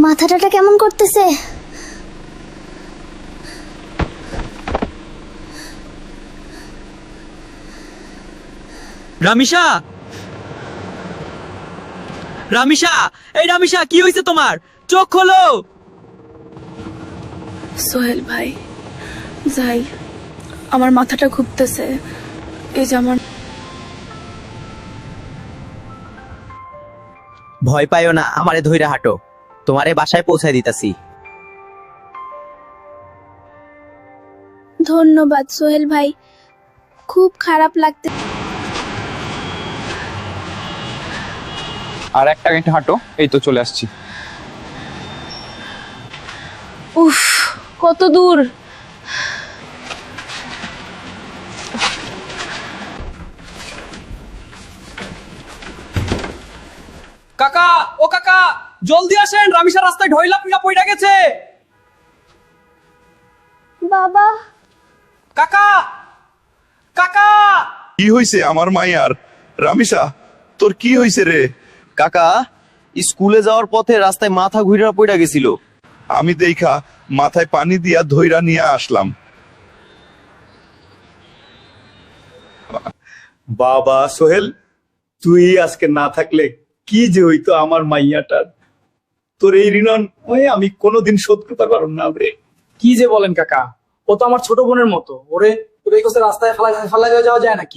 মাথাটা কেমন করতেছে। রামিসা, রামিসা, এই রামিসা, কি হয়েছে তোমার? চোখ খোলো। সোহেল ভাই, যাই, আমার মাথাটা ঘুরতেছে। এই যে আমার ভয় পাইও না, আমারে ধইরা হাঁটো, তোমারে বাসায় পৌঁছায় দিতাছি। ধন্যবাদ সোহেল ভাই, খুব খারাপ লাগতে। আর একটা মিনিট হাঁটো, এই তো চলে আসছি। উফ, কত দূর। কাকা, ও কাকা, জলদি আসেন, রামিসা রাস্তায় ঢইলা পিড়া পইড়া গেছে। বাবা, কাকা, কাকা। কি হইছে আমার মাইয়ার? রামিসা, তোর কি হইছে রে? কাকা স্কুলে যাওয়ার পথে রাস্তায় মাথা ঘুরে পড়ে গেছিল। আমি দেখা মাথায় পানি দিয়া ধইরা নিয়ে আসলাম। বাবা সোহেল, তুই আজকে না থাকলে কি যে হইতো আমার মাইয়াটার। তোর এই ঋণ আমি কোনোদিন শোধ করতে পারব না রে। কি যে বলেন কাকা, ও তো আমার ছোট বোনের মতো। ওরে ওরে রাস্তায় ফেলা যাওয়া যায় নাকি?